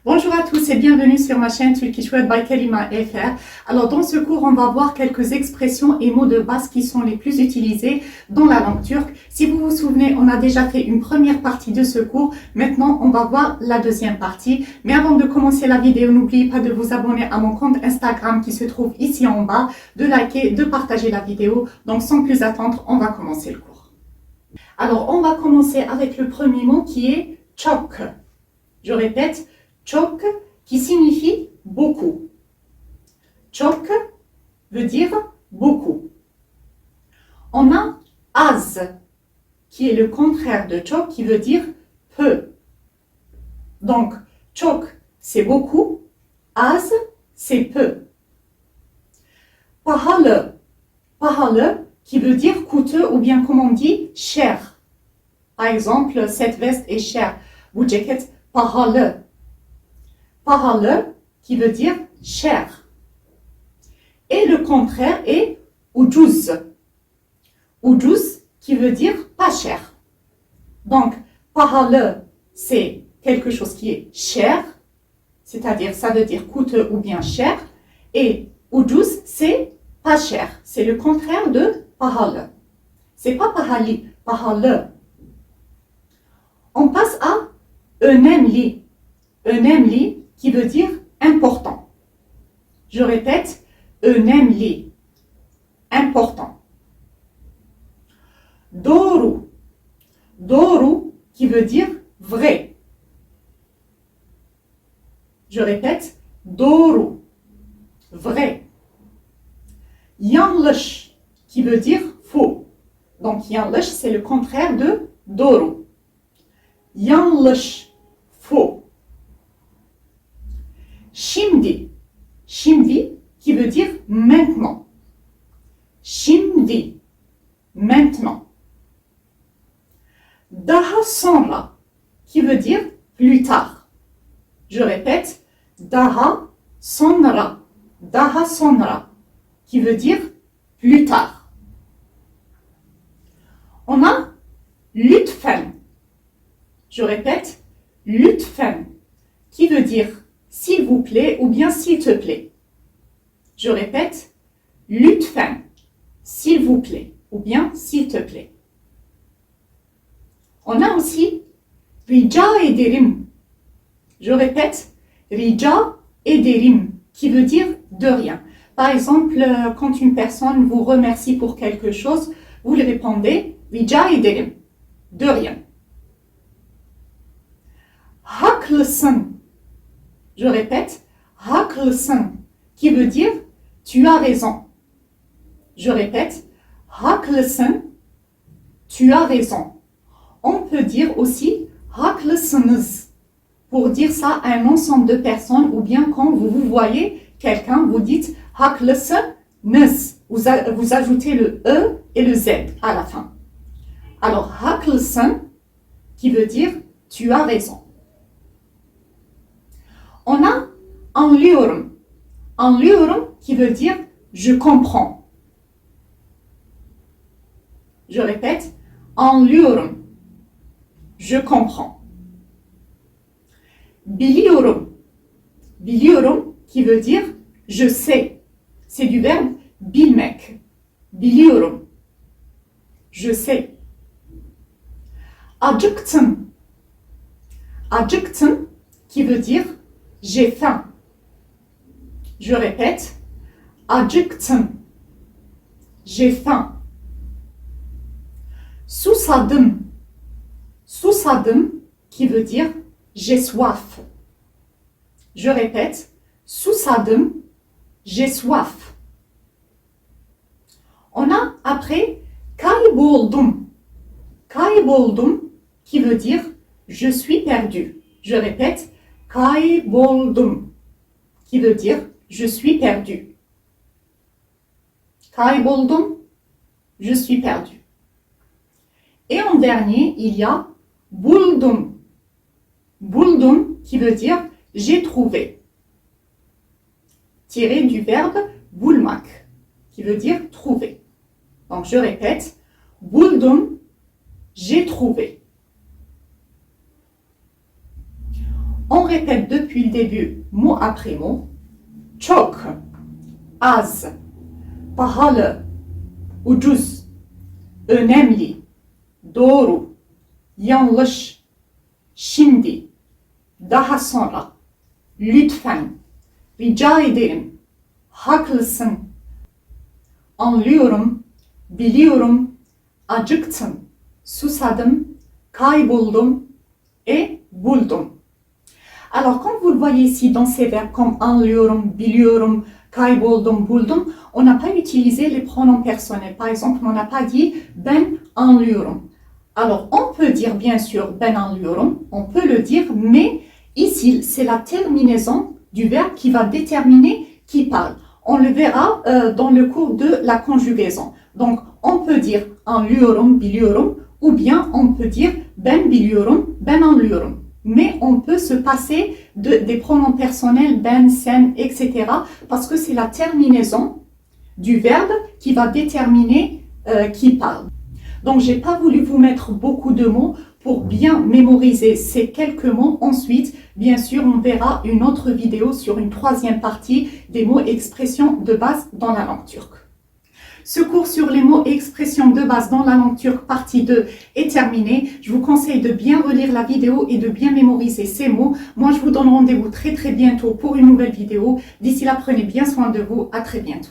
Bonjour à tous et bienvenue sur ma chaîne Turkish Word by Karima FR. Alors dans ce cours, on va voir quelques expressions et mots de base qui sont les plus utilisés dans la langue turque. Si vous vous souvenez, on a déjà fait une première partie de ce cours. Maintenant, on va voir la deuxième partie. Mais avant de commencer la vidéo, n'oubliez pas de vous abonner à mon compte Instagram qui se trouve ici en bas, de liker, de partager la vidéo. Donc sans plus attendre, on va commencer le cours. Alors on va commencer avec le premier mot qui est çok. Je répète, çok qui signifie beaucoup. Çok veut dire beaucoup. On a az qui est le contraire de çok qui veut dire peu. Donc çok c'est beaucoup, az c'est peu. Pahalı, pahalı qui veut dire coûteux ou bien comme on dit cher. Par exemple, cette veste est chère. Bu ceket pahalı. Pahalı qui veut dire cher. Et le contraire est ucuz. Ucuz qui veut dire pas cher. Donc, pahalı c'est quelque chose qui est cher, c'est-à-dire ça veut dire coûteux ou bien cher. Et ucuz c'est pas cher. C'est le contraire de pahalı. C'est pas pahalı, pahalı. On passe à önemli. Önemli qui veut dire important. Je répète, önemli, important. Doğru. Doğru qui veut dire vrai. Je répète, doğru, vrai. Yanlış qui veut dire faux. Donc yanlış c'est le contraire de doğru. Yanlış, faux. Şimdi. Şimdi qui veut dire maintenant. Şimdi, maintenant. Daha sonra qui veut dire plus tard. Je répète, daha sonra. Daha sonra qui veut dire plus tard. On a lütfen. Je répète, lütfen qui veut dire s'il vous plaît ou bien s'il te plaît. Je répète, lütfen, s'il vous plaît ou bien s'il te plaît. On a aussi rica ederim. Je répète, rica ederim qui veut dire de rien. Par exemple, quand une personne vous remercie pour quelque chose, vous lui répondez rica ederim, de rien. Haklısın. Je répète, haklısın qui veut dire tu as raison. Je répète, haklısın, tu as raison. On peut dire aussi haklısınız pour dire ça à un ensemble de personnes ou bien quand vous voyez quelqu'un, vous dites haklısınız. Vous ajoutez le E et le Z à la fin. Alors haklısın qui veut dire tu as raison. On a anlıyorum. Anlıyorum qui veut dire je comprends. Je répète, anlıyorum. Je comprends. Biliyorum. Biliyorum qui veut dire je sais. C'est du verbe bilmek. Biliyorum. Je sais. Acıktım. Acıktım qui veut dire j'ai faim. Je répète, acıktım. J'ai faim. Susadım. Susadım qui veut dire j'ai soif. Je répète, susadım, j'ai soif. On a après kayboldum. Kayboldum qui veut dire je suis perdu. Je répète, kayboldum qui veut dire je suis perdu. Kayboldum, je suis perdu. Et en dernier, il y a buldum. Buldum qui veut dire j'ai trouvé. Tiré du verbe bulmak qui veut dire trouver. Donc je répète, buldum, j'ai trouvé. On répète depuis le début, mot après mot. Çok, az, pahalı, ucuz, önemli, doğru, yanlış, şimdi, daha sonra, lütfen, rica ederim, haklısın, anlıyorum, biliyorum, acıktım, susadım, kayboldum et buldum. Alors, comme vous le voyez ici dans ces verbes comme anlıyorum, biliyorum, kayboldum, buldum, on n'a pas utilisé les pronoms personnels. Par exemple, on n'a pas dit ben anlıyorum. Alors, on peut dire bien sûr ben anlıyorum, on peut le dire, mais ici, c'est la terminaison du verbe qui va déterminer qui parle. On le verra dans le cours de la conjugaison. Donc, on peut dire anlıyorum, biliyorum, ou bien on peut dire ben biliyorum, ben anlıyorum. Mais on peut se passer des pronoms personnels, ben, sen, etc. parce que c'est la terminaison du verbe qui va déterminer qui parle. Donc, j'ai pas voulu vous mettre beaucoup de mots pour bien mémoriser ces quelques mots. Ensuite, bien sûr, on verra une autre vidéo sur une troisième partie des mots et expressions de base dans la langue turque. Ce cours sur les mots et expressions de base dans la langue turque, partie 2, est terminé. Je vous conseille de bien relire la vidéo et de bien mémoriser ces mots. Moi, je vous donne rendez-vous très bientôt pour une nouvelle vidéo. D'ici là, prenez bien soin de vous. À très bientôt.